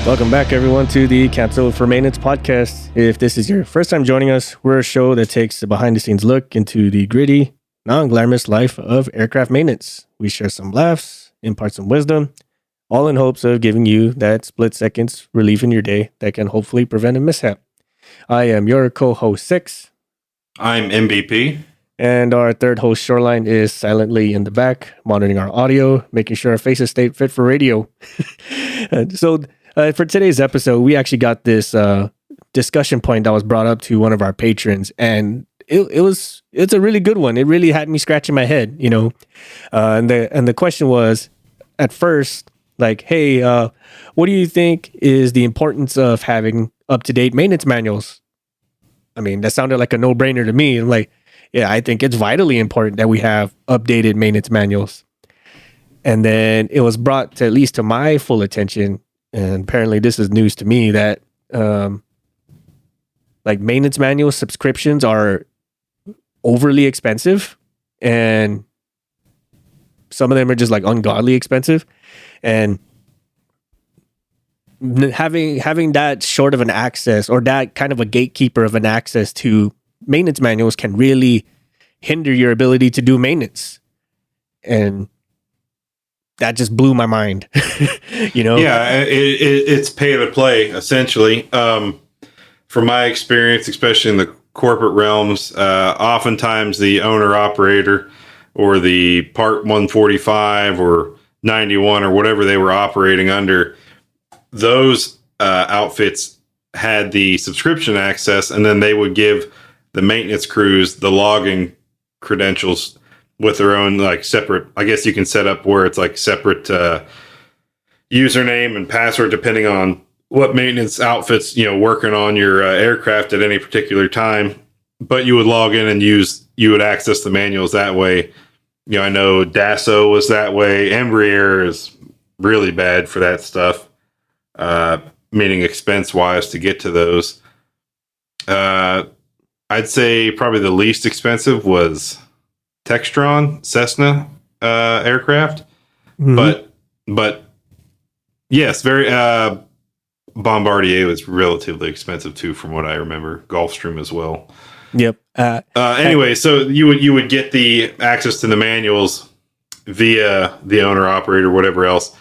Welcome back, everyone, to the Cancel for Maintenance podcast. If this is your first time joining us, we're a show that takes a behind-the-scenes look into the gritty, non-glamorous life of aircraft maintenance. We share some laughs, impart some wisdom, all in hopes of giving you that split seconds relief in your day that can hopefully prevent a mishap. I am your co-host, Six. I'm MVP. And our third host, Shoreline, is silently in the back, monitoring our audio, making sure our faces stay fit for radio. For today's episode, we actually got this discussion point that was brought up to one of our patrons, and it's a really good one. It really had me scratching my head, you know. And the question was, at first, like, hey, what do you think is the importance of having up-to-date maintenance manuals? I mean, that sounded like a no-brainer to me. I'm like, yeah, I think it's vitally important that we have updated maintenance manuals. And then it was brought to, at least to my full attention, and apparently this is news to me, that like maintenance manual subscriptions are overly expensive, and some of them are just like ungodly expensive. And having that short of an access, or that kind of a gatekeeper of an access to maintenance manuals, can really hinder your ability to do maintenance. And that just blew my mind. You know? Yeah, it's pay to play, essentially. From my experience, especially in the corporate realms, oftentimes the owner-operator or the Part 145 or 91 or whatever they were operating under, those outfits had the subscription access, and then they would give the maintenance crews the logging credentials with their own, like, separate, I guess you can set up where it's like separate username and password depending on what maintenance outfits, you know, working on your aircraft at any particular time. But you would log in and you would access the manuals that way. You know, I know Dassault was that way. Embraer is really bad for that stuff, meaning expense-wise to get to those. I'd say probably the least expensive was Textron Cessna aircraft, but yes, very Bombardier was relatively expensive too, from what I remember. Gulfstream as well. Yep. Anyway, so you would get the access to the manuals via the owner operator, whatever else,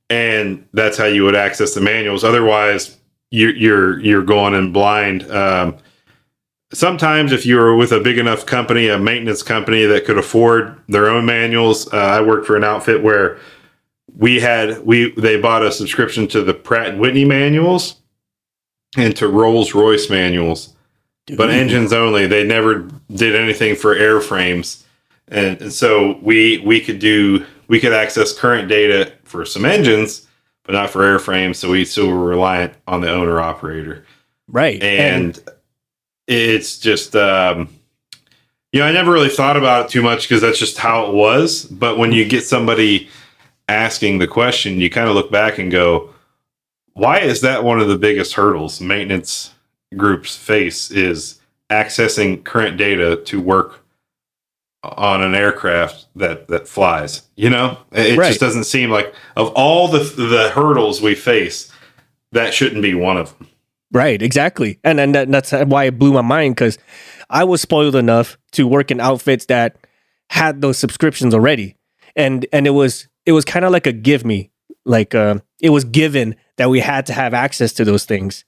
and that's how you would access the manuals. Otherwise, you're going in blind. Sometimes if you were with a big enough company, a maintenance company that could afford their own manuals, I worked for an outfit where they bought a subscription to the Pratt & Whitney manuals and to Rolls-Royce manuals, but engines only. They never did anything for airframes. And so we could access current data for some engines, but not for airframes. So we still were reliant on the owner operator. Right. And it's just, I never really thought about it too much because that's just how it was. But when you get somebody asking the question, you kind of look back and go, why is that one of the biggest hurdles maintenance groups face, is accessing current data to work on an aircraft that flies? You know, it Right. just doesn't seem like, of all the hurdles we face, that shouldn't be one of them. Right, exactly. And that's why it blew my mind, because I was spoiled enough to work in outfits that had those subscriptions already. And it was kind of like a give me, like it was given that we had to have access to those things.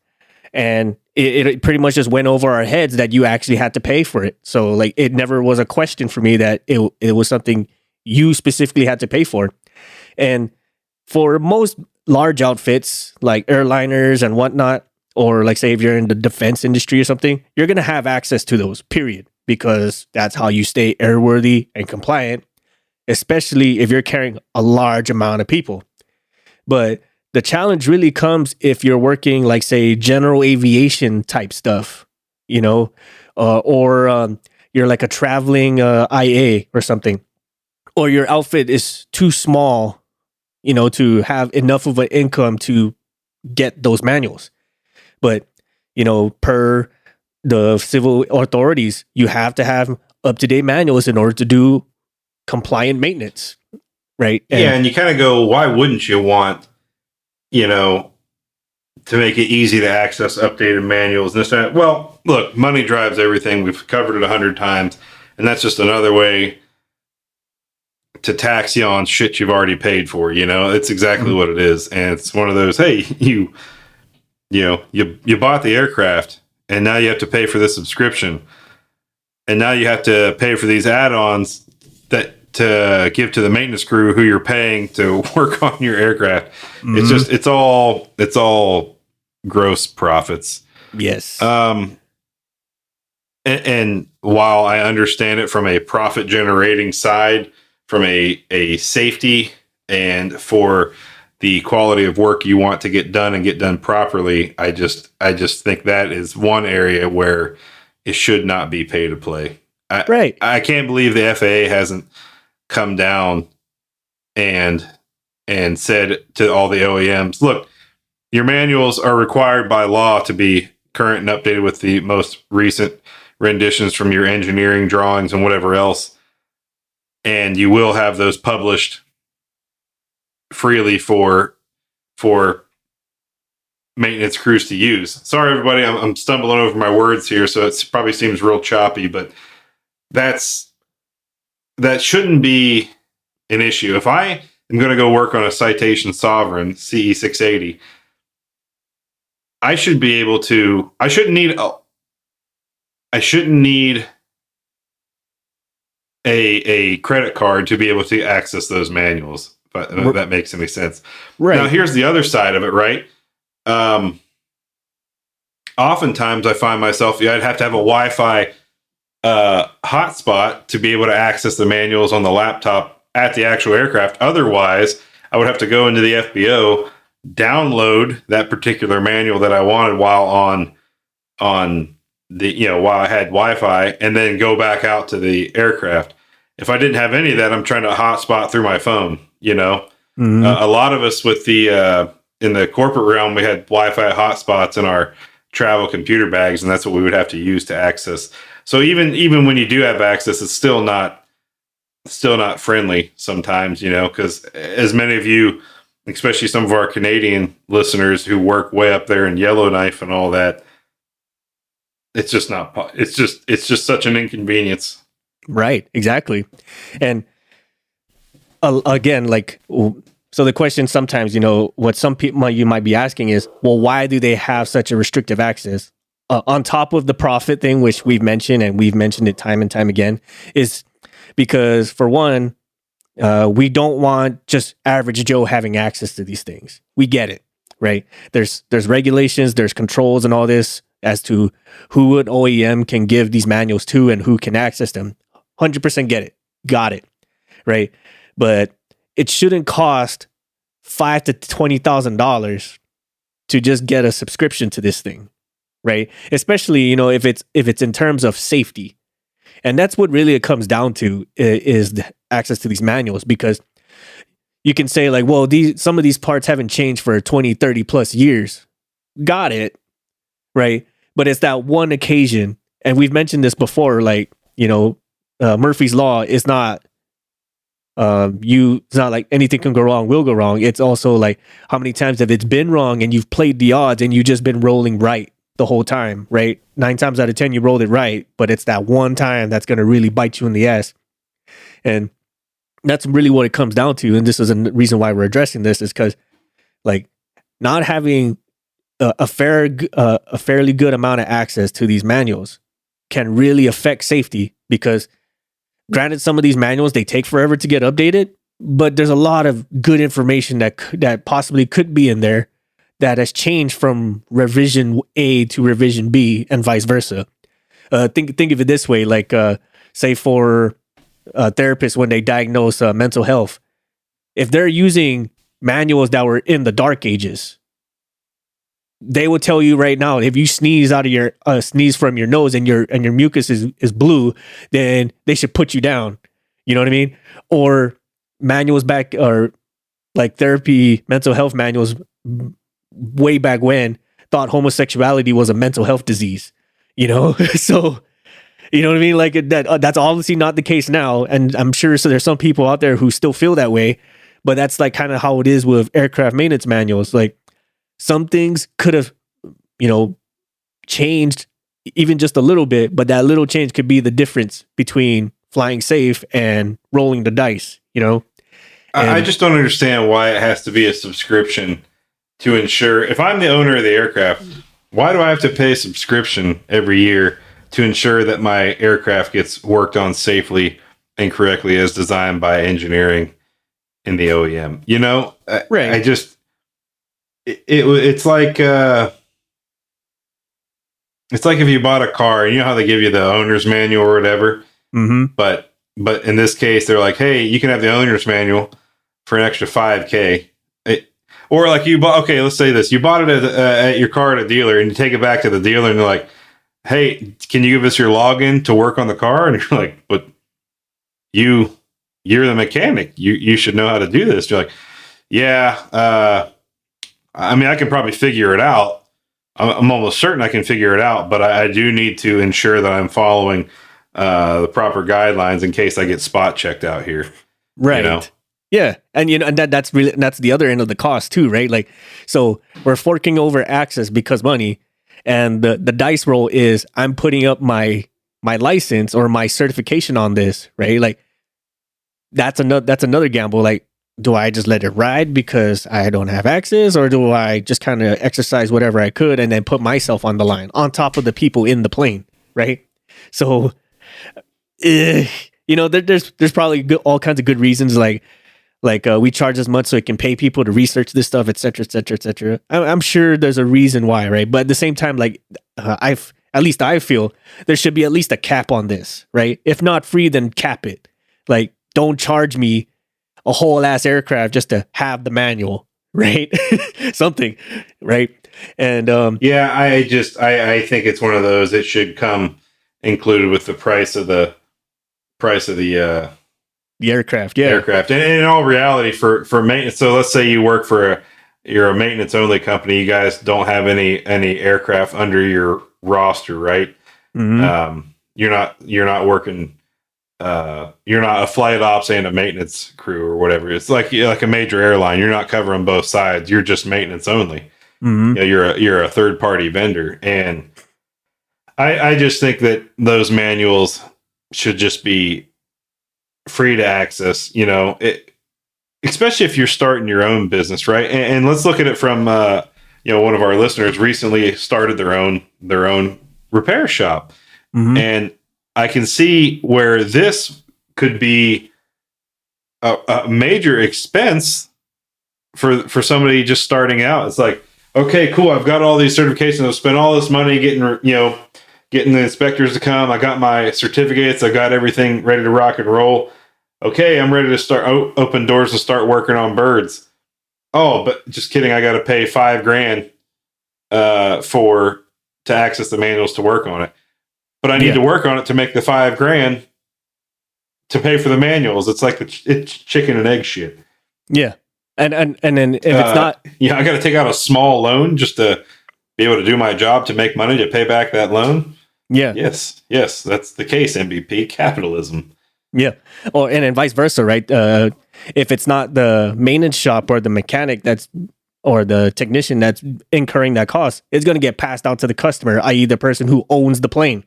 And it pretty much just went over our heads that you actually had to pay for it. So like, it never was a question for me that it was something you specifically had to pay for. And for most large outfits like airliners and whatnot, or like say if you're in the defense industry or something, you're going to have access to those, period, because that's how you stay airworthy and compliant, especially if you're carrying a large amount of people. But the challenge really comes if you're working like, say, general aviation type stuff, you know, or you're like a traveling IA or something, or your outfit is too small, you know, to have enough of an income to get those manuals. But, you know, per the civil authorities, you have to have up-to-date manuals in order to do compliant maintenance, right? And you kind of go, why wouldn't you want, you know, to make it easy to access updated manuals and this and that. Well, look, money drives everything. We've covered it 100 times, and that's just another way to tax you on shit you've already paid for. It's exactly what it is, and it's one of those. Hey, you bought the aircraft, and now you have to pay for this subscription, and now you have to pay for these add-ons to give to the maintenance crew who you're paying to work on your aircraft. It's all gross profits. Yes. And while I understand it from a profit generating side, from a safety and for the quality of work you want to get done and get done properly, I just think that is one area where it should not be pay to play. Right. I can't believe the FAA hasn't come down and said to all the OEMs, look, your manuals are required by law to be current and updated with the most recent renditions from your engineering drawings and whatever else. And you will have those published freely for maintenance crews to use. Sorry, everybody, I'm stumbling over my words here, so it probably seems real choppy, but that shouldn't be an issue. If I am going to go work on a Citation Sovereign CE 680, I shouldn't need a credit card to be able to access those manuals, if that makes any sense. Right. Now, here's the other side of it, right? Oftentimes I find myself, I'd have to have a Wi-Fi hotspot to be able to access the manuals on the laptop at the actual aircraft. Otherwise, I would have to go into the FBO, download that particular manual that I wanted while on the, while I had Wi-Fi, and then go back out to the aircraft. If I didn't have any of that, I'm trying to hotspot through my phone. Mm-hmm. A lot of us with the in the corporate realm, we had Wi-Fi hotspots in our travel computer bags, and that's what we would have to use to access. So even when you do have access, it's still not friendly sometimes, because as many of you, especially some of our Canadian listeners who work way up there in Yellowknife and all that, it's just such an inconvenience. Right. Exactly. And again, so the question sometimes, what some people you might be asking is, well, why do they have such a restrictive access? On top of the profit thing, which we've mentioned, and we've mentioned it time and time again, is because, for one, we don't want just average Joe having access to these things. We get it, right? There's regulations, there's controls and all this as to who an OEM can give these manuals to and who can access them. 100% get it. Got it, right? But it shouldn't cost $5,000 to $20,000 to just get a subscription to this thing, right? Especially, if it's in terms of safety. And that's what really it comes down to, is the access to these manuals, because you can say well, some of these parts haven't changed for 20, 30 plus years. Got it, right? But it's that one occasion, and we've mentioned this before, Murphy's Law is not, it's not like anything can go wrong, will go wrong. It's also how many times have it's been wrong and you've played the odds and you've just been rolling right the whole time, right? 9 times out of 10, you rolled it right, but it's that one time that's going to really bite you in the ass. And that's really what it comes down to. And this is a reason why we're addressing this, is because not having a fairly good amount of access to these manuals can really affect safety, because granted, some of these manuals, they take forever to get updated, but there's a lot of good information that possibly could be in there that has changed from revision A to revision B and vice versa. Think of it this way, say for therapists when they diagnose mental health, if they're using manuals that were in the dark ages, they will tell you right now, if you sneeze out of your sneeze from your nose and your mucus is blue, then they should put you down. You know what I mean? Or manuals back, or therapy, mental health manuals way back when thought homosexuality was a mental health disease. So you know what I mean? That's obviously not the case now, and I'm sure there's some people out there who still feel that way. But that's kind of how it is with aircraft maintenance manuals. some things could have, changed even just a little bit, but that little change could be the difference between flying safe and rolling the dice, I just don't understand why it has to be a subscription to ensure. If I'm the owner of the aircraft, why do I have to pay a subscription every year to ensure that my aircraft gets worked on safely and correctly as designed by engineering in the OEM? Right. I just, it's like if you bought a car, you know how they give you the owner's manual or whatever. Mm-hmm. But in this case, they're like, hey, you can have the owner's manual for an extra $5,000. Or like you bought, okay, let's say this. You bought it at your car at a dealer and you take it back to the dealer and they're like, hey, can you give us your login to work on the car? And you're like, but you're the mechanic. You should know how to do this. You're like, yeah, I mean, I can probably figure it out. I'm almost certain I can figure it out, but I do need to ensure that I'm following the proper guidelines in case I get spot checked out here. Right. Yeah. And and that's the other end of the cost too, right? Like, so we're forking over access because money, and the dice roll is I'm putting up my license or my certification on this, right? Like that's another gamble. Like, do I just let it ride because I don't have access, or do I just kind of exercise whatever I could and then put myself on the line on top of the people in the plane, right? So, there's probably all kinds of good reasons, like we charge as much so it can pay people to research this stuff, et cetera, et cetera, et cetera. I'm sure there's a reason why, right? But at the same time, like I feel there should be at least a cap on this, right? If not free, then cap it. Like, don't charge me a whole ass aircraft just to have the manual, right? Something, right? And I think it's one of those. It should come included with the price of the aircraft. Yeah. Aircraft. And in all reality, for maintenance, so let's say you're a maintenance only company, you guys don't have any aircraft under your roster, right? Mm-hmm. You're not working. You're not a flight ops and a maintenance crew or whatever. It's like a major airline. You're not covering both sides. You're just maintenance only. Mm-hmm. You're a third party vendor, and I just think that those manuals should just be free to access. Especially if you're starting your own business, right? And let's look at it from one of our listeners recently started their own repair shop, mm-hmm. and I can see where this could be a major expense for somebody just starting out. It's like, okay, cool. I've got all these certifications. I've spent all this money getting the inspectors to come. I got my certificates. I got everything ready to rock and roll. Okay, I'm ready to start open doors and start working on birds. Oh, but just kidding. I got to pay $5,000 to access the manuals to work on it. But I need to work on it to make the $5,000 to pay for the manuals. It's like it's chicken and egg shit. Yeah, and then if it's not, I got to take out a small loan just to be able to do my job to make money to pay back that loan. Yeah. Yes, that's the case. MVP capitalism. Yeah, and then vice versa, right? If it's not the maintenance shop or the mechanic or the technician that's incurring that cost, it's going to get passed out to the customer, i.e., the person who owns the plane.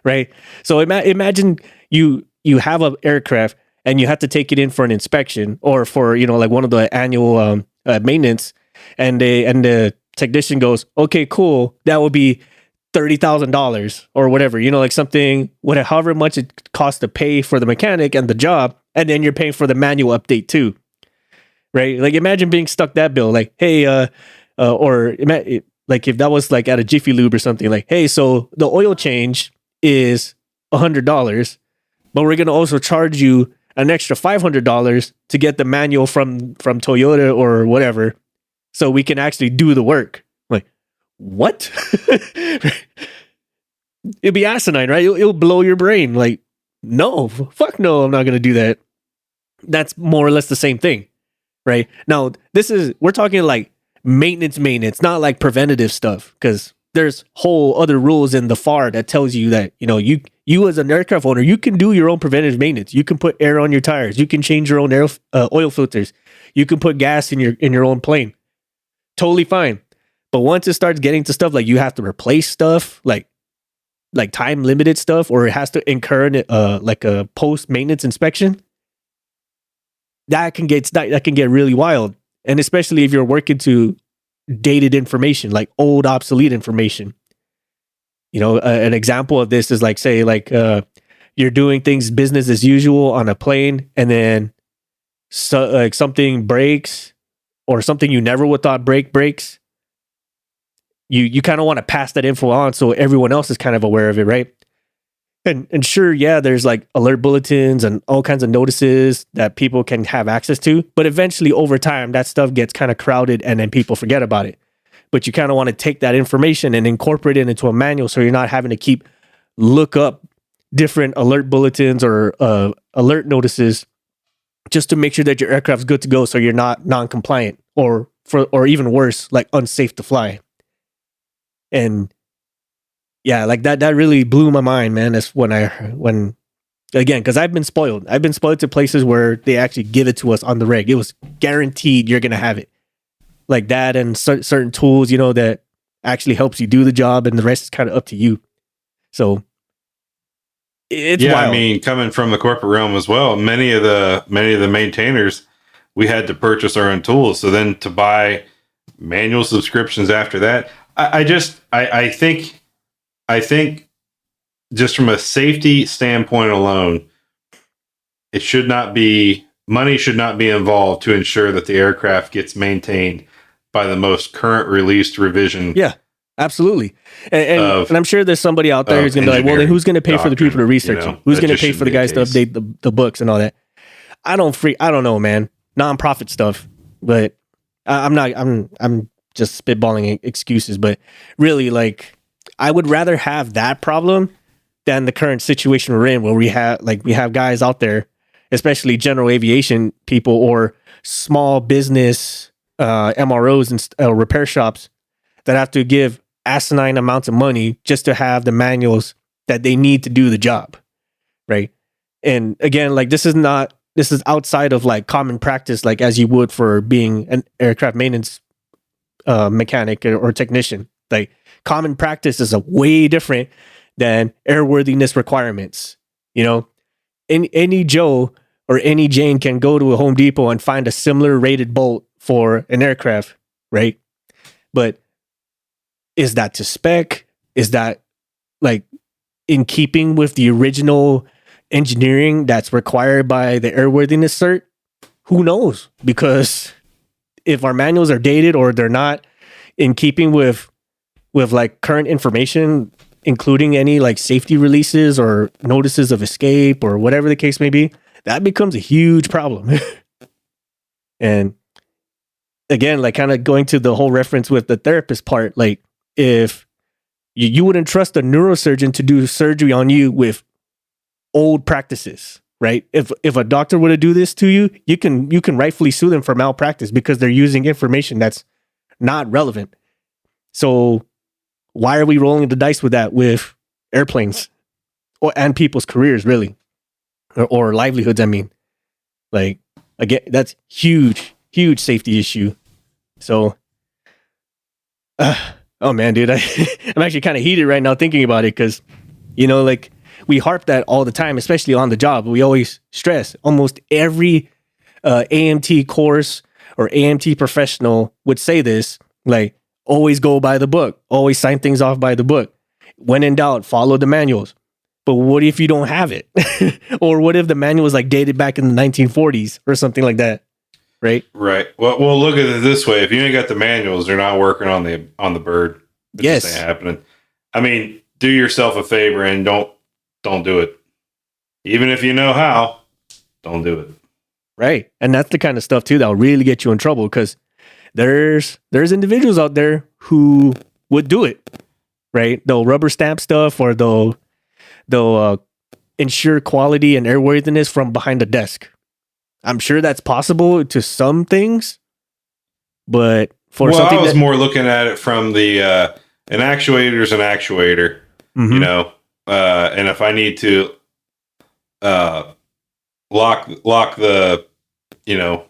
Right. So imagine you have an aircraft and you have to take it in for an inspection or for, like one of the annual maintenance, and the technician goes, okay, cool. That would be $30,000 or whatever, like something, however much it costs to pay for the mechanic and the job. And then you're paying for the manual update too. Right. Like, imagine being stuck that bill, like, hey, like if that was like at a Jiffy Lube or something, like, hey, so the oil change is $100, but we're going to also charge you an extra $500 to get the manual from Toyota or whatever, so we can actually do the work. Like, what? It'd be asinine, right? It'll blow your brain. Like, no, fuck no, I'm not going to do that. That's more or less the same thing, right? Now, we're talking like maintenance, not like preventative stuff, because there's whole other rules in the FAR that tells you that, you as an aircraft owner, you can do your own preventative maintenance. You can put air on your tires. You can change your own oil filters. You can put gas in your own plane. Totally fine. But once it starts getting to stuff like you have to replace stuff, like time limited stuff, or it has to incur like a post maintenance inspection, that can get really wild. And especially if you're working to dated information, like old obsolete information. You know, an example of this is like, say, like you're doing things business as usual on a plane, and then like something breaks, or something you never would thought breaks. You kind of want to pass that info on so everyone else is kind of aware of it, right? And sure, yeah, there's like alert bulletins and all kinds of notices that people can have access to, but eventually over time that stuff gets kind of crowded and then people forget about it. But you kind of want to take that information and incorporate it into a manual, so you're not having to look up different alert bulletins or alert notices just to make sure that your aircraft's good to go, so you're not non-compliant or even worse, like unsafe to fly. And yeah, like that really blew my mind, man. That's when again, because I've been spoiled. I've been spoiled to places where they actually give it to us on the reg. It was guaranteed you're gonna have it. Like that, and certain tools, you know, that actually helps you do the job, and the rest is kind of up to you. So it's wild. I mean, coming from the corporate realm as well, many of the maintainers, we had to purchase our own tools. So then to buy manual subscriptions after that, I think just from a safety standpoint alone, money should not be involved to ensure that the aircraft gets maintained by the most current released revision. Yeah, absolutely. And I'm sure there's somebody out there who's going to be like, well, then who's going to pay for the people to research it? Who's going to pay for the guys to update the books and all that? I don't know, man. Nonprofit stuff, but I'm just spitballing excuses, but really, like, I would rather have that problem than the current situation we're in, where we have guys out there, especially general aviation people or small business MROs and repair shops, that have to give asinine amounts of money just to have the manuals that they need to do the job, right? And again, like, this is outside of like common practice, like as you would for being an aircraft maintenance mechanic or technician. Like, common practice is a way different than airworthiness requirements. You know, any Joe or any Jane can go to a Home Depot and find a similar rated bolt for an aircraft, right? But is that to spec? Is that like in keeping with the original engineering that's required by the airworthiness cert? Who knows? Because if our manuals are dated or they're not in keeping with like current information, including any like safety releases or notices of escape or whatever the case may be, that becomes a huge problem. And again, like, kind of going to the whole reference with the therapist part, like, if you wouldn't trust a neurosurgeon to do surgery on you with old practices, right? If a doctor were to do this to you, you can rightfully sue them for malpractice because they're using information that's not relevant. So why are we rolling the dice with that with airplanes and people's careers, really, or livelihoods? I mean, like, again, that's huge safety issue. So, oh man, dude, I'm actually kind of heated right now thinking about it, because, you know, like, we harp that all the time, especially on the job. We always stress, almost every AMT course or AMT professional would say this, like, always go by the book, always sign things off by the book. When in doubt, follow the manuals. But what if you don't have it? Or what if the manual is like dated back in the 1940s or something like that? Right. Well, look at it this way: if you ain't got the manuals, they're not working on the bird. It yes, just ain't happening. I mean, do yourself a favor and don't do it. Even if you know how, don't do it. Right. And that's the kind of stuff too that'll really get you in trouble, because there's individuals out there who would do it. Right. They'll rubber stamp stuff, or they'll ensure quality and airworthiness from behind a desk. I'm sure that's possible to some things, but I was more looking at it from the an actuator's an actuator, mm-hmm. you know, and if I need to lock the, you know,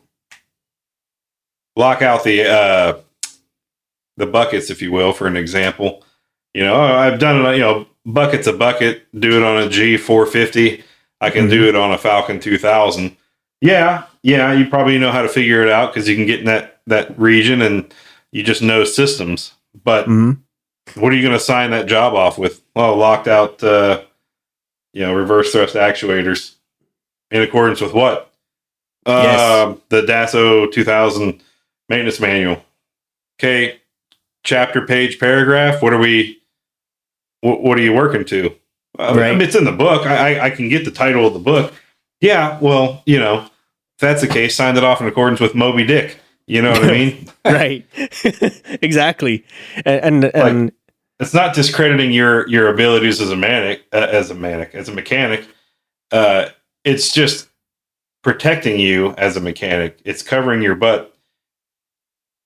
lock out the the buckets, if you will, for an example. I've done it, bucket's a bucket, do it on a G450. I can do it on a Falcon 2000. Yeah, you probably know how to figure it out because you can get in that region and you just know systems. But what are you going to sign that job off with? Well, locked out, reverse thrust actuators in accordance with what? Yes. The DASO 2000 maintenance manual. Okay, chapter, page, paragraph. What are you working to? Right. I mean, it's in the book. I can get the title of the book. Yeah, well, if that's the case, sign it off in accordance with Moby Dick. You know what I mean? Right. Exactly. And like, it's not discrediting your abilities as a mechanic. It's just protecting you as a mechanic. It's covering your butt.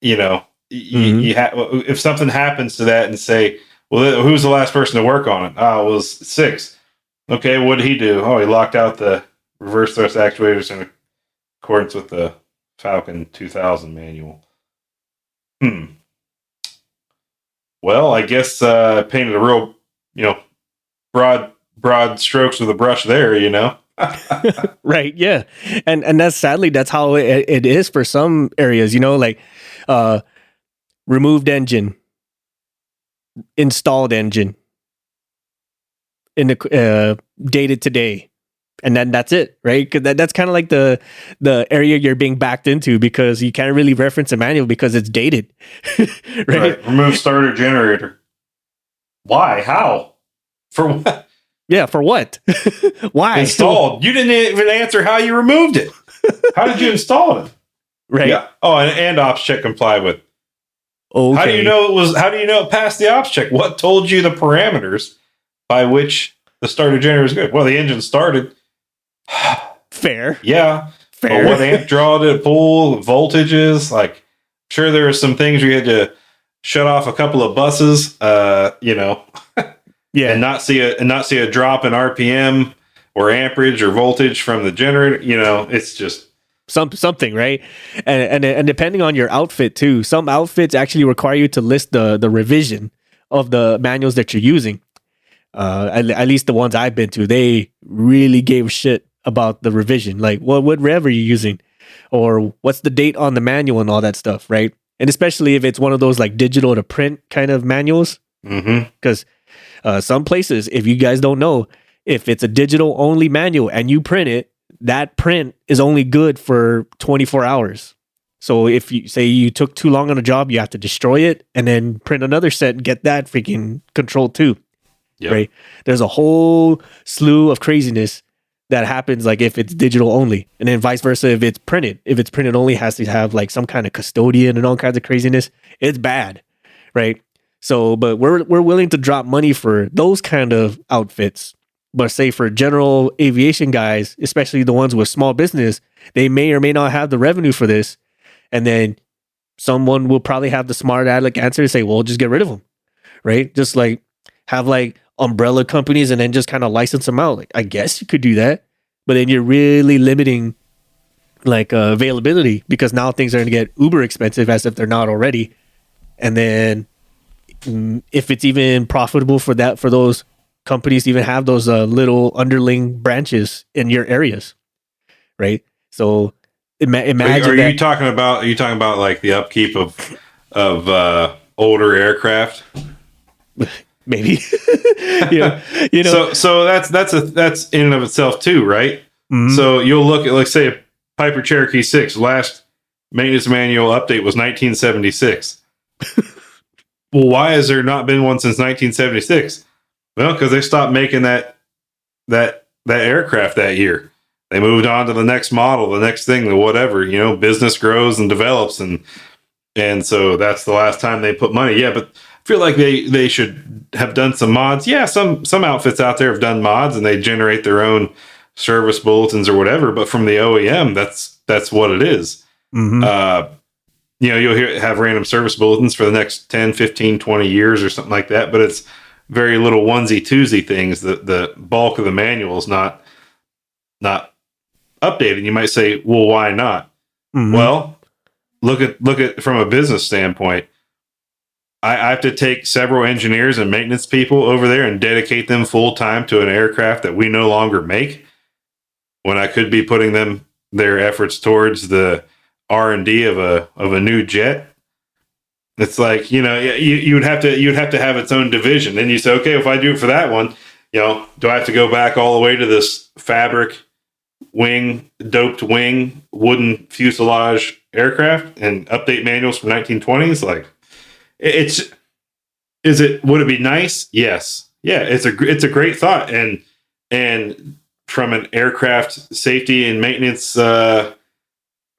If something happens to that and say, well, who's the last person to work on it? Oh, it was Six. Okay, what did he do? Oh, he locked out the reverse thrust actuators in accordance with the Falcon 2000 manual. Well, I guess painted a real, broad strokes with a brush there, Right, yeah. And that's how it is for some areas, like removed engine, installed engine, in the dated today, and then that's it, right? Because that's kind of like the area you're being backed into because you can't really reference a manual because it's dated. Right? Remove starter generator. Why? How? For what? Yeah, for what? Why? Installed. You didn't even answer how you removed it. How did you install it? Right. Yeah. Oh, and ops check comply with. Okay. How do you know it passed the ops check? What told you the parameters by which the starter generator is good? Well, the engine started. Fair. Yeah. Fair. But what amp draw did it pull? Voltages? Like, sure, there are some things where you had to shut off a couple of buses, Yeah. and not see a drop in RPM or amperage or voltage from the generator. It's just something, right? And depending on your outfit too, some outfits actually require you to list the revision of the manuals that you're using. At least the ones I've been to, they really gave shit about the revision. Like, what rev are you using, or what's the date on the manual and all that stuff, right? And especially if it's one of those like digital to print kind of manuals, because some places, if you guys don't know, if it's a digital only manual and you print it, that print is only good for 24 hours. So if you say you took too long on a job, you have to destroy it and then print another set and get that freaking controlled too. Yep. Right? There's a whole slew of craziness that happens like if it's digital only, and then vice versa if it's printed. If it's printed only, it has to have like some kind of custodian and all kinds of craziness. It's bad, right? So, but we're willing to drop money for those kind of outfits. But say for general aviation guys, especially the ones with small business, they may or may not have the revenue for this, and then someone will probably have the smart aleck answer to say, "Well, just get rid of them," right? Just like have like umbrella companies and then just kind of license them out. Like, I guess you could do that, but then you're really limiting like availability because now things are going to get uber expensive as if they're not already. And then if it's even profitable for those companies to even have those little underling branches in your areas, right? So imagine. Are you talking about like the upkeep of older aircraft? Maybe. So that's in and of itself too, right? Mm-hmm. So you'll look at, like, say, a Piper Cherokee 6. Last maintenance manual update was 1976. Well, why has there not been one since 1976? Well, because they stopped making that aircraft that year. They moved on to the next model, the next thing, the whatever. Business grows and develops, and so that's the last time they put money. Yeah, but I feel like they should have done some mods. Yeah, some outfits out there have done mods and they generate their own service bulletins or whatever. But from the OEM, that's what it is. Mm-hmm. You'll have random service bulletins for the next 10, 15, 20 years or something like that. But it's very little onesie twosie things. The bulk of the manual is not updated. You might say, well, why not? Mm-hmm. Well, look at from a business standpoint. I have to take several engineers and maintenance people over there and dedicate them full time to an aircraft that we no longer make, when I could be putting their efforts towards the R&D of a new jet. It's like, you would have to have its own division. Then you say, okay, if I do it for that one, do I have to go back all the way to this fabric doped wing, wooden fuselage aircraft and update manuals from 1920s? Like, would it be nice? Yes. Yeah, it's a great thought. And from an aircraft safety and maintenance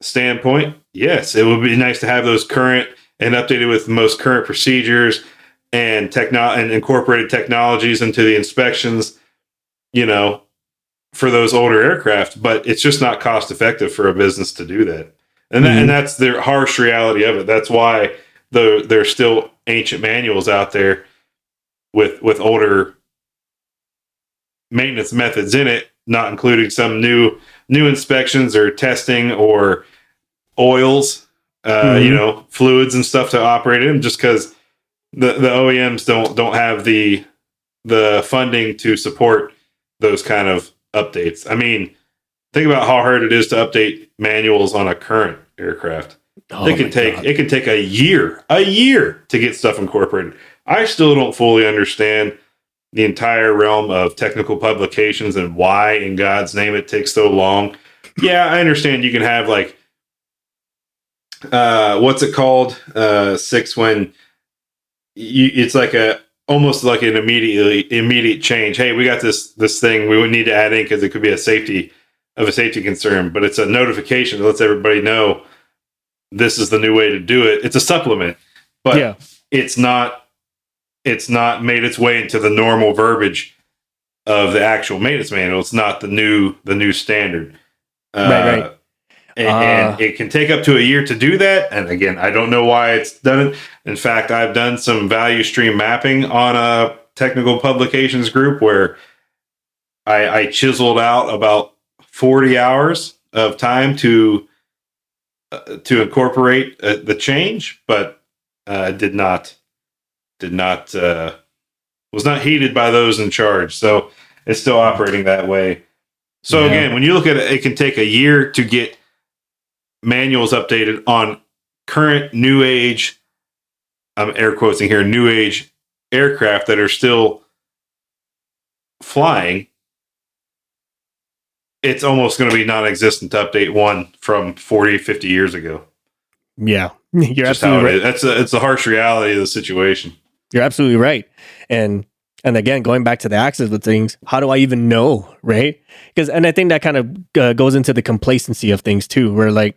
standpoint, yes, it would be nice to have those current and updated with the most current procedures and and incorporated technologies into the inspections, for those older aircraft. But it's just not cost effective for a business to do that. And and that's the harsh reality of it. That's why there's still ancient manuals out there with older maintenance methods in it, not including some new inspections or testing or oils, fluids and stuff to operate in, just because the OEMs don't have the funding to support those kind of updates. I mean, think about how hard it is to update manuals on a current aircraft. It can take a year to get stuff incorporated. I still don't fully understand the entire realm of technical publications and why in God's name it takes so long. Yeah, I understand you can have like what's it called? 6 when it's like almost like an immediate change. Hey, we got this thing we would need to add in because it could be a safety concern, but it's a notification that lets everybody know this is the new way to do it. It's a supplement, but it's not made its way into the normal verbiage of the actual maintenance manual. It's not the new standard. Right. And it can take up to a year to do that. And again, I don't know why it's done it. In fact, I've done some value stream mapping on a technical publications group where I chiseled out about 40 hours of time to incorporate the change, but was not heeded by those in charge. So it's still operating that way. So again, when you look at it, it can take a year to get manuals updated on current new age, I'm air quoting here, new age aircraft that are still flying. It's almost going to be non-existent to update one from 40, 50 years ago. Yeah, you're absolutely right. It's a harsh reality of the situation. You're absolutely right. And again, going back to the axis of things, how do I even know, right? And I think that kind of goes into the complacency of things too, where like,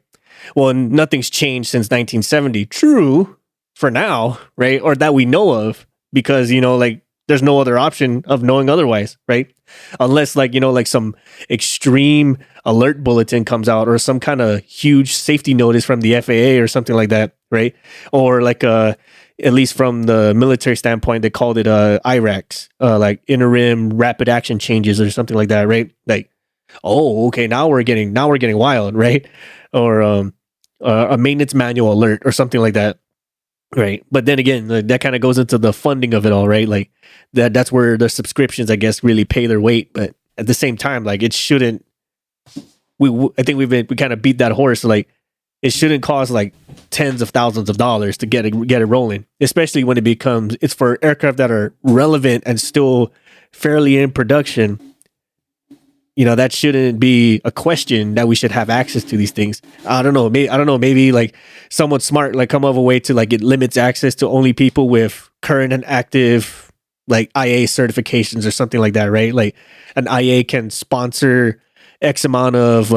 well, nothing's changed since 1970. True, for now, right? Or that we know of, because, like there's no other option of knowing otherwise, right? Unless like, like some extreme alert bulletin comes out or some kind of huge safety notice from the FAA or something like that, right? Or like at least from the military standpoint, they called it IRACs, like interim rapid action changes or something like that, right? Like, oh, okay, now we're getting wild, right? Or a maintenance manual alert or something like that, right? But then again, that kind of goes into the funding of it all, right? Like that's where the subscriptions, I guess, really pay their weight. But at the same time, like it shouldn't. I think we kind of beat that horse. Like it shouldn't cost like tens of thousands of dollars to get it rolling, especially when it's for aircraft that are relevant and still fairly in production. That shouldn't be a question that we should have access to these things. I don't know. Maybe like someone smart, like come up with a way to like it limits access to only people with current and active like IA certifications or something like that, right? Like an IA can sponsor X amount of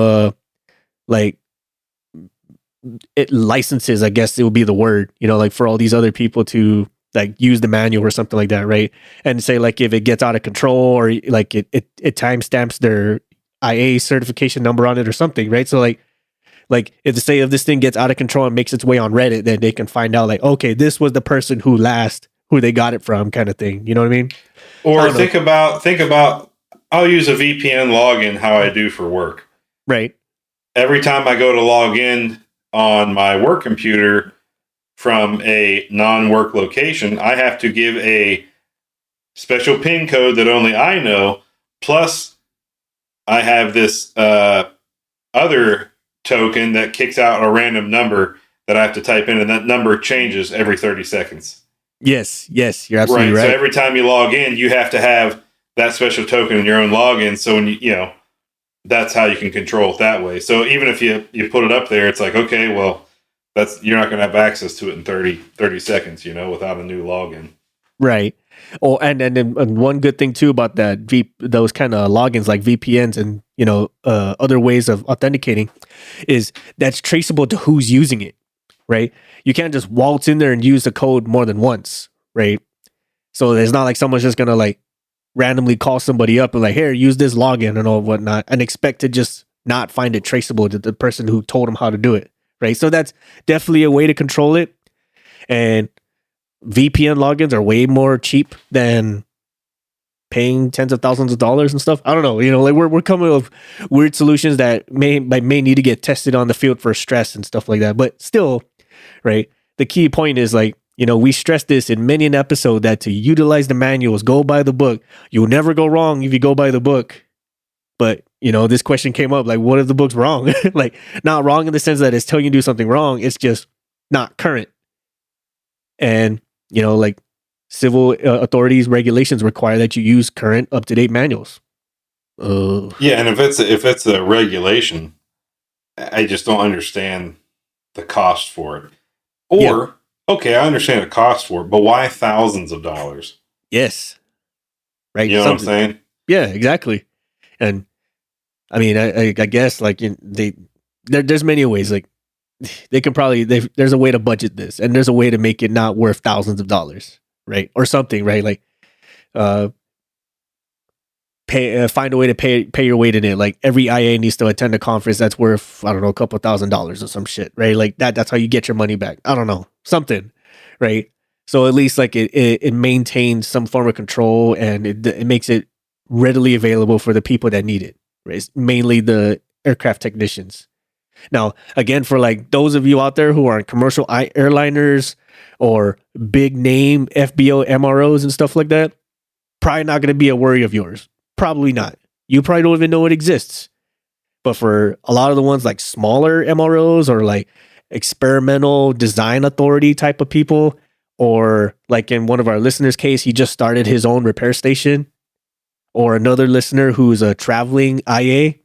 licenses, I guess it would be the word, like for all these other people to like use the manual or something like that, right? And say like if it gets out of control or like it timestamps their IA certification number on it or something, right? So like if this thing gets out of control and makes its way on Reddit, then they can find out like, okay, this was the person who they got it from, kind of thing. You know what I mean? Or think about I'll use a VPN login how I do for work. Right. Every time I go to log in on my work computer, from a non-work location, I have to give a special PIN code that only I know. Plus, I have this other token that kicks out a random number that I have to type in, and that number changes every 30 seconds. Yes, you're absolutely right. So every time you log in, you have to have that special token in your own login. So when you that's how you can control it that way. So even if you put it up there, it's like, okay, well, you're not going to have access to it in 30 seconds, without a new login. Right. Oh, and one good thing too about that those kind of logins like VPNs and other ways of authenticating is that's traceable to who's using it, right? You can't just waltz in there and use the code more than once, right? So it's not like someone's just gonna like randomly call somebody up and like, here, use this login and all whatnot, and expect to just not find it traceable to the person who told them how to do it, right? So that's definitely a way to control it. And VPN logins are way more cheap than paying tens of thousands of dollars and stuff. I don't know, like we're coming up with weird solutions that may need to get tested on the field for stress and stuff like that. But still, right? The key point is like, we stress this in many an episode that to utilize the manuals, go by the book. You'll never go wrong if you go by the book. But, this question came up, like, what if the book's wrong? Like, not wrong in the sense that it's telling you to do something wrong. It's just not current. And, like civil authorities regulations require that you use current up-to-date manuals. Yeah, and if it's a regulation, I just don't understand the cost for it. Or, okay, I understand the cost for it, but why thousands of dollars? Yes. Right. You know what I'm saying? Yeah, exactly. And I mean, I guess like there's many ways. Like they can probably there's a way to budget this, and there's a way to make it not worth thousands of dollars, right? Or something, right? Like, find a way to pay your weight in it. Like every IA needs to attend a conference that's worth, I don't know, a couple $1,000s or some shit, right? Like that's how you get your money back. I don't know, something, right? So at least like it maintains some form of control, and it makes it readily available for the people that need it, right? It's mainly the aircraft technicians. Now, again, for like those of you out there who are in commercial airliners or big name FBO MROs and stuff like that, probably not going to be a worry of yours. Probably not. You probably don't even know it exists. But for a lot of the ones like smaller MROs or like experimental design authority type of people, or like in one of our listeners' case, he just started his own repair station, or another listener who's a traveling IA,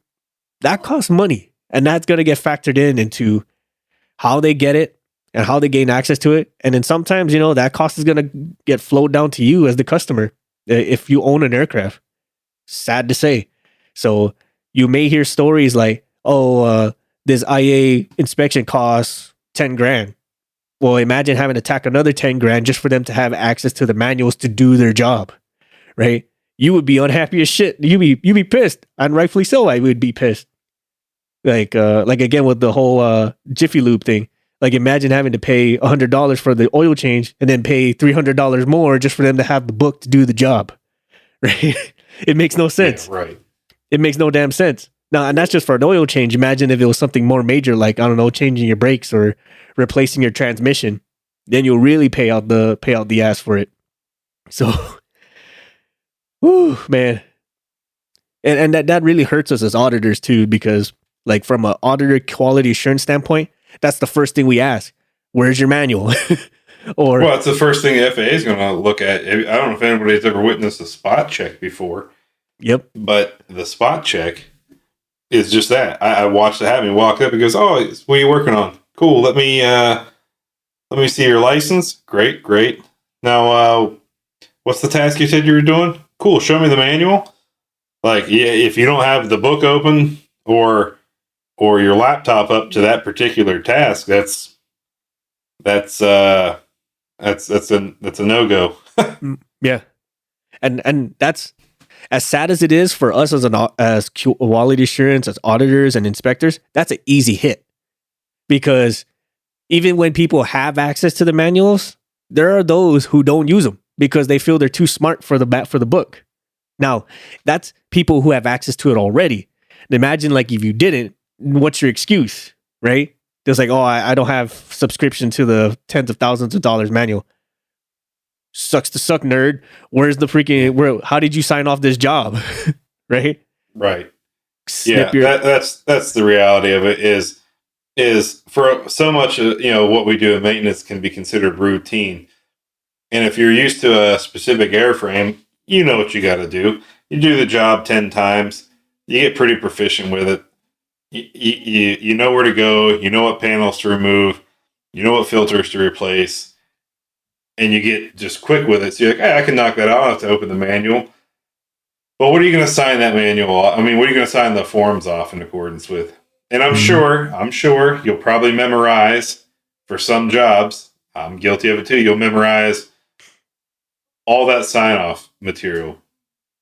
that costs money. And that's going to get factored into how they get it and how they gain access to it. And then sometimes, that cost is going to get flowed down to you as the customer if you own an aircraft. Sad to say. So you may hear stories like, this IA inspection costs 10 grand. Well, imagine having to tack another 10 grand just for them to have access to the manuals to do their job, right? You would be unhappy as shit. You'd be pissed. And rightfully so, I would be pissed. Like again, with the whole Jiffy Lube thing, like imagine having to pay $100 for the oil change and then pay $300 more just for them to have the book to do the job, right? It makes no sense. Yeah, right. It makes no damn sense. Now, and that's just for an oil change. Imagine if it was something more major, like, I don't know, changing your brakes or replacing your transmission. Then you'll really pay out the ass for it. So, whew, man. And that really hurts us as auditors too, because like from an auditor quality assurance standpoint, that's the first thing we ask. Where's your manual? Or well, it's the first thing the FAA is going to look at. I don't know if anybody's ever witnessed a spot check before. Yep. But the spot check is just that. I watched it happen. He walked up and goes, "Oh, what are you working on? Cool. Let me see your license. Great. Now, what's the task you said you were doing? Cool. Show me the manual. Like, yeah, if you don't have the book open or your laptop up to that particular task, that's a no-go." Yeah. And that's as sad as it is for us as quality assurance, as auditors and inspectors, that's an easy hit. Because even when people have access to the manuals, there are those who don't use them because they feel they're too smart for the book. Now, that's people who have access to it already. And imagine like if you didn't, what's your excuse, right? It was like, oh, I don't have subscription to the tens of thousands of dollars manual. Sucks to suck, nerd. Where's the freaking? How did you sign off this job? Right. Right. That's the reality of it. Is for so much what we do in maintenance can be considered routine. And if you're used to a specific airframe, you know what you got to do. You do the job 10 times. You get pretty proficient with it. You know where to go. You know what panels to remove. You know what filters to replace. And you get just quick with it. So you're like, hey, I can knock that out. I don't have to open the manual. But what are you going to sign that manual off? I mean, what are you going to sign the forms off in accordance with? And I'm sure you'll probably memorize for some jobs. I'm guilty of it too. You'll memorize all that sign-off material.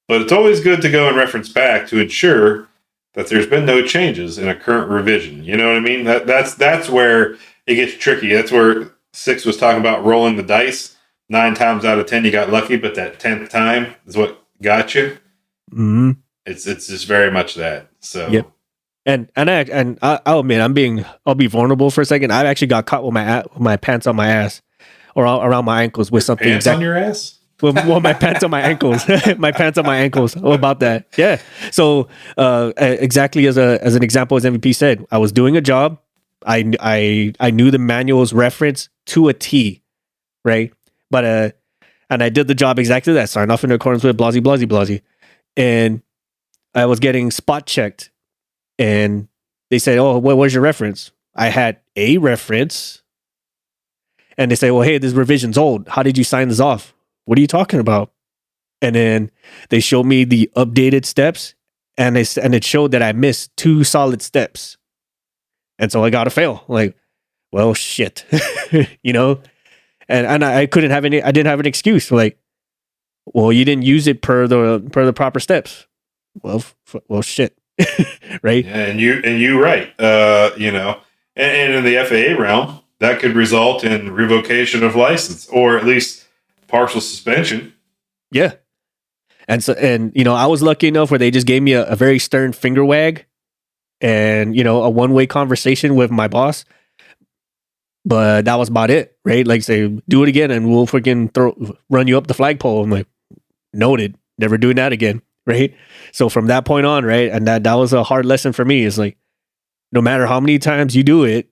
But it's always good to go and reference back to ensure that there's been no changes in a current revision. You know what I mean? That's where it gets tricky. That's where Six was talking about rolling the dice. 9 times out of 10 you got lucky, but that 10th time is what got you. Mm-hmm. It's just very much that. So yep. And I'll admit I'll be vulnerable for a second. I actually got caught with my pants on my ass or around my ankles with something. Pants on your ass? Well, my pants on my ankles. My pants on my ankles. What about that? Yeah. So exactly as an example, as MVP said, I was doing a job. I knew the manual's reference to a T, right? But and I did the job exactly that. Signed off in accordance with blasey, blasey, blasey. And I was getting spot checked. And they said, oh, what was your reference? I had a reference. And they say, well, hey, this revision's old. How did you sign this off? What are you talking about? And then they showed me the updated steps. And it showed that I missed 2 solid steps. And so I got to fail. Like, well, shit. You know? And I couldn't have I didn't have an excuse. Like, well, you didn't use it per the proper steps. Well, shit. Right? Yeah, and you right. And in the FAA realm, that could result in revocation of license or at least partial suspension. Yeah. And so, I was lucky enough where they just gave me a very stern finger wag and, a one-way conversation with my boss. But that was about it, right? Like, say, do it again and we'll freaking run you up the flagpole. I'm like, noted. Never doing that again, right? So from that point on, right? And that was a hard lesson for me. Is like, no matter how many times you do it,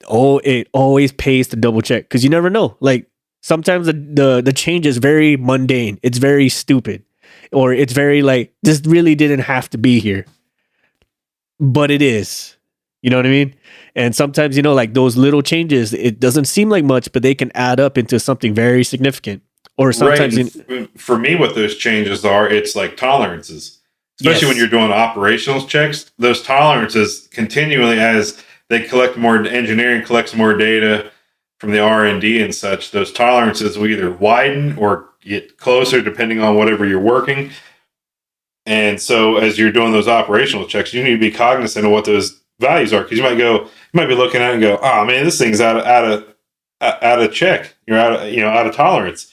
it always pays to double check because you never know. Like, sometimes the change is very mundane. It's very stupid. Or it's very like, this really didn't have to be here. But it is. You know what I mean? And sometimes, like those little changes, it doesn't seem like much, but they can add up into something very significant. Or sometimes... Right. For me, what those changes are, it's like tolerances. Especially when you're doing operational checks, those tolerances continually, as they collect more, engineering collects more data from the R&D and such, those tolerances will either widen or get closer depending on whatever you're working. And so as you're doing those operational checks, you need to be cognizant of what those values are, because you might be looking at it and go, oh man, this thing's out of check. You're out of tolerance.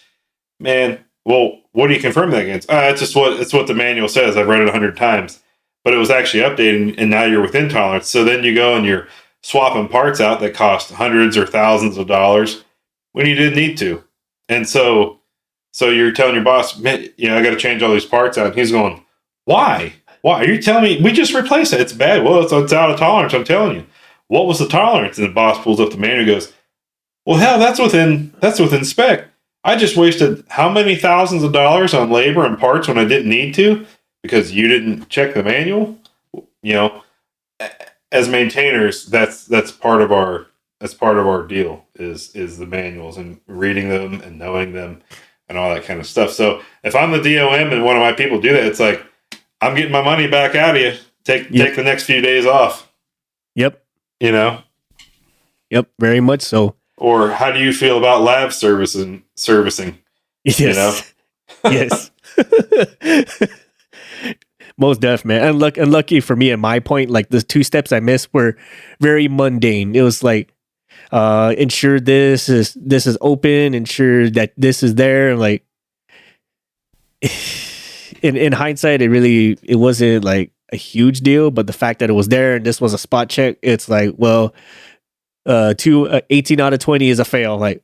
Man, well, what do you confirm that against? It's what the manual says. I've read it 100 times, but it was actually updated, and now you're within tolerance. So then you go and you're swapping parts out that cost hundreds or thousands of dollars when you didn't need to. And so you're telling your boss, man, I got to change all these parts out. And he's going, why? Why are you telling me we just replaced it? It's bad. Well, it's out of tolerance. I'm telling you. What was the tolerance? And the boss pulls up the manual and goes, well, hell, that's within spec. I just wasted how many thousands of dollars on labor and parts when I didn't need to because you didn't check the manual. As maintainers, that's part of our deal is the manuals and reading them and knowing them and all that kind of stuff. So if I'm the DOM and one of my people do that, it's like, I'm getting my money back out of you. Take the next few days off. Yep. Yep, very much so. Or how do you feel about lab servicing? Yes. Yes. Most def, man. And lucky for me, at my point, like the 2 steps I missed were very mundane. It was like, ensure this is open, ensure that this is there. Like, in hindsight, it wasn't like a huge deal, but the fact that it was there and this was a spot check, it's like, well, Two 18 out of 20 is a fail. Like,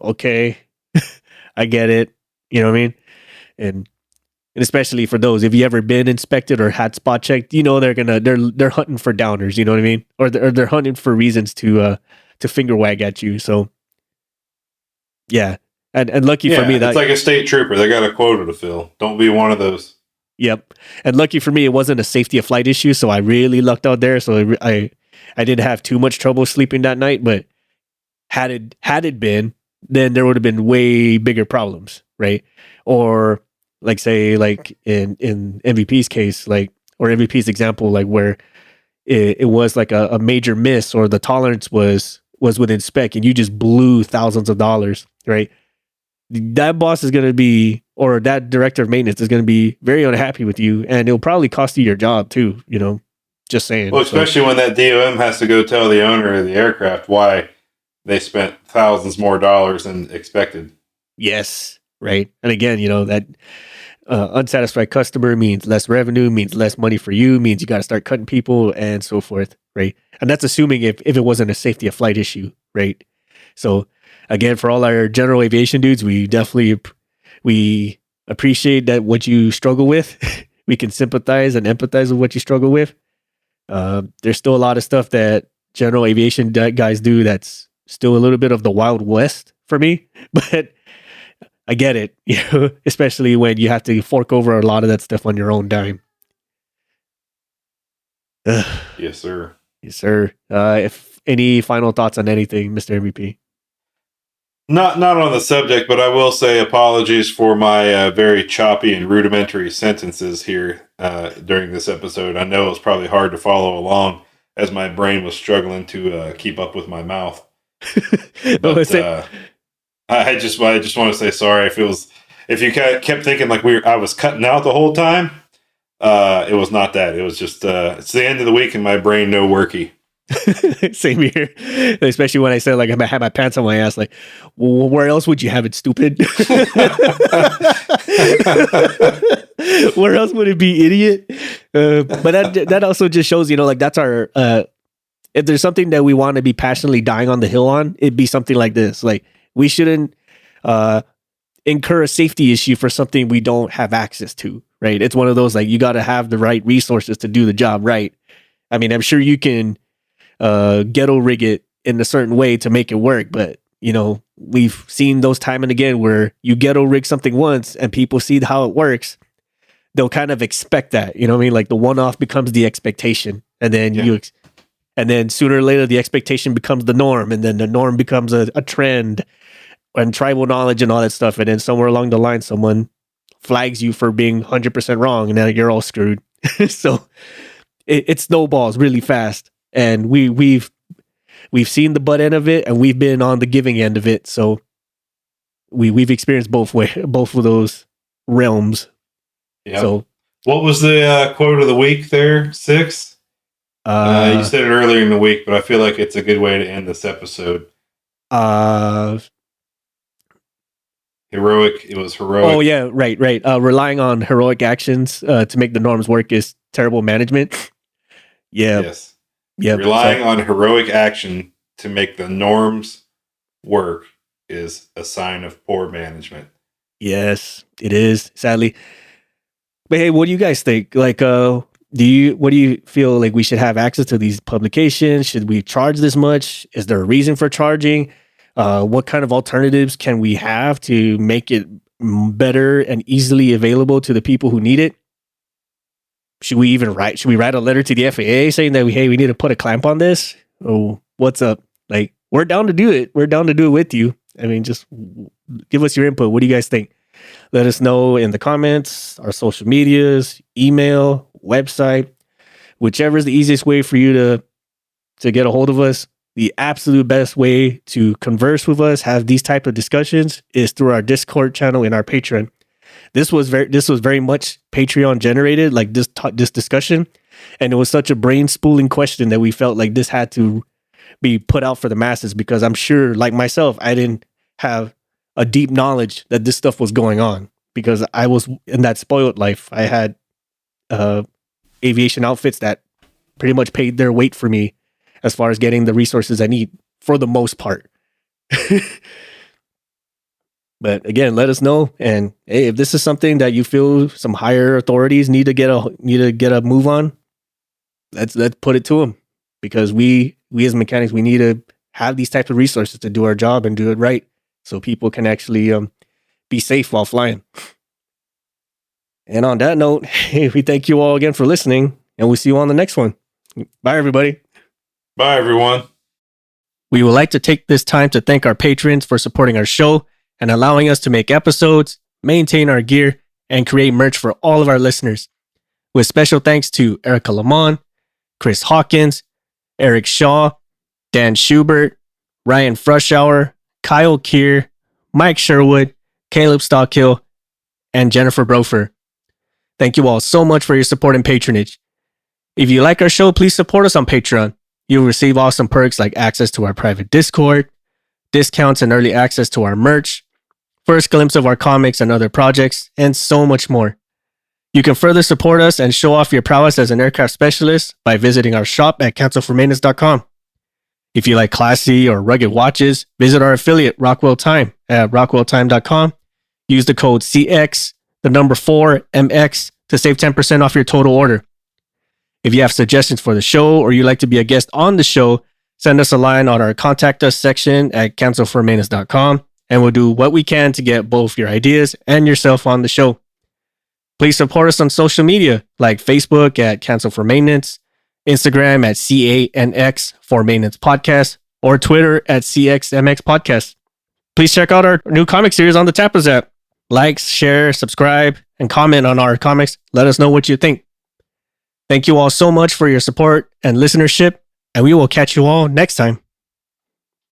okay, I get it. You know what I mean? And especially for those, if you ever been inspected or had spot checked, you know they're hunting for downers. You know what I mean? Or they're hunting for reasons to finger wag at you. So yeah, and lucky for me that it's like a state trooper. They got a quota to fill. Don't be one of those. Yep, and lucky for me, it wasn't a safety of flight issue, so I really lucked out there. So I didn't have too much trouble sleeping that night. But had it been, then there would have been way bigger problems, right? Or like say like in MVP's case, like or MVP's example, like where it was like a major miss or the tolerance was within spec and you just blew thousands of dollars, right? That boss is going to be, or that director of maintenance is going to be very unhappy with you, and it'll probably cost you your job too, you know, just saying. Well, especially when that DOM has to go tell the owner of the aircraft why they spent thousands more dollars than expected. Yes, right. And again, you know, that unsatisfied customer means less revenue, means less money for you, means you got to start cutting people and so forth, right? And that's assuming if it wasn't a safety of flight issue, right? So again, for all our general aviation dudes, we definitely we appreciate that what you struggle with. We can sympathize and empathize with what you struggle with. There's still a lot of stuff that general aviation guys do that's still a little bit of the Wild West for me, but I get it, you know, especially when you have to fork over a lot of that stuff on your own dime. Yes, sir. Yes, sir. If any final thoughts on anything, Mr. MVP? Not on the subject, but I will say apologies for my very choppy and rudimentary sentences here during this episode. I know it's probably hard to follow along as my brain was struggling to keep up with my mouth. But I just want to say sorry if you kept thinking like I was cutting out the whole time. It was not that. It was just it's the end of the week and my brain no worky. Same here, especially when I said like I had my pants on my ass. Like, well, where else would you have it, stupid? Where else would it be, idiot? But that also just shows, you know, like that's our. If there's something that we want to be passionately dying on the hill on, it'd be something like this. Like we shouldn't incur a safety issue for something we don't have access to. Right? It's one of those like you got to have the right resources to do the job right. I mean, I'm sure you can ghetto rig it in a certain way to make it work, but you know, we've seen those time and again where you ghetto rig something once and people see how it works, they'll kind of expect that, you know what I mean? Like the one-off becomes the expectation, and then and then sooner or later the expectation becomes the norm, and then the norm becomes a trend and tribal knowledge and all that stuff, and then somewhere along the line someone flags you for being 100% wrong, and then you're all screwed. So it snowballs really fast, and we've seen the butt end of it, and we've been on the giving end of it. So we've experienced both of those realms. Yeah. So what was the quote of the week there? 6? You said it earlier in the week, but I feel like it's a good way to end this episode. Heroic. It was heroic. Oh yeah, right. Relying on heroic actions to make the norms work is terrible management. Yeah. Yes. Yep. Relying on heroic action to make the norms work is a sign of poor management. Yes, it is, sadly. But hey, what do you guys think? Like, what do you feel like we should have access to these publications? Should we charge this much? Is there a reason for charging? What kind of alternatives can we have to make it better and easily available to the people who need it? Should we write a letter to the FAA saying that we need to put a clamp on this? Oh, what's up? Like, we're down to do it. We're down to do it with you. I mean, just give us your input. What do you guys think? Let us know in the comments, our social medias, email, website, whichever is the easiest way for you to get a hold of us. The absolute best way to converse with us, have these type of discussions, is through our Discord channel and our Patreon. This was very much Patreon generated, like this discussion, and it was such a brain spooling question that we felt like this had to be put out for the masses, because I'm sure, like myself, I didn't have a deep knowledge that this stuff was going on because I was in that spoiled life. I had aviation outfits that pretty much paid their weight for me, as far as getting the resources I need for the most part. But again, let us know. And hey, if this is something that you feel some higher authorities need to get a move on, let's put it to them, because we as mechanics, we need to have these types of resources to do our job and do it right, so people can actually be safe while flying. And on that note, hey, we thank you all again for listening, and we'll see you on the next one. Bye, everybody. Bye, everyone. We would like to take this time to thank our patrons for supporting our show and allowing us to make episodes, maintain our gear, and create merch for all of our listeners. With special thanks to Erica Lamont, Chris Hawkins, Eric Shaw, Dan Schubert, Ryan Frushauer, Kyle Keir, Mike Sherwood, Caleb Stockhill, and Jennifer Brofer. Thank you all so much for your support and patronage. If you like our show, please support us on Patreon. You'll receive awesome perks like access to our private Discord, discounts and early access to our merch, first glimpse of our comics and other projects, and so much more. You can further support us and show off your prowess as an aircraft specialist by visiting our shop at cancelformaintenance.com. If you like classy or rugged watches, visit our affiliate Rockwell Time at rockwelltime.com. Use the code CX, the number 4MX to save 10% off your total order. If you have suggestions for the show or you'd like to be a guest on the show, send us a line on our contact us section at cancelformaintenance.com, and we'll do what we can to get both your ideas and yourself on the show. Please support us on social media like Facebook at Cancel for Maintenance, Instagram at CANX for Maintenance Podcast, or Twitter at CXMX Podcast. Please check out our new comic series on the Tapas app. Like, share, subscribe, and comment on our comics. Let us know what you think. Thank you all so much for your support and listenership, and we will catch you all next time.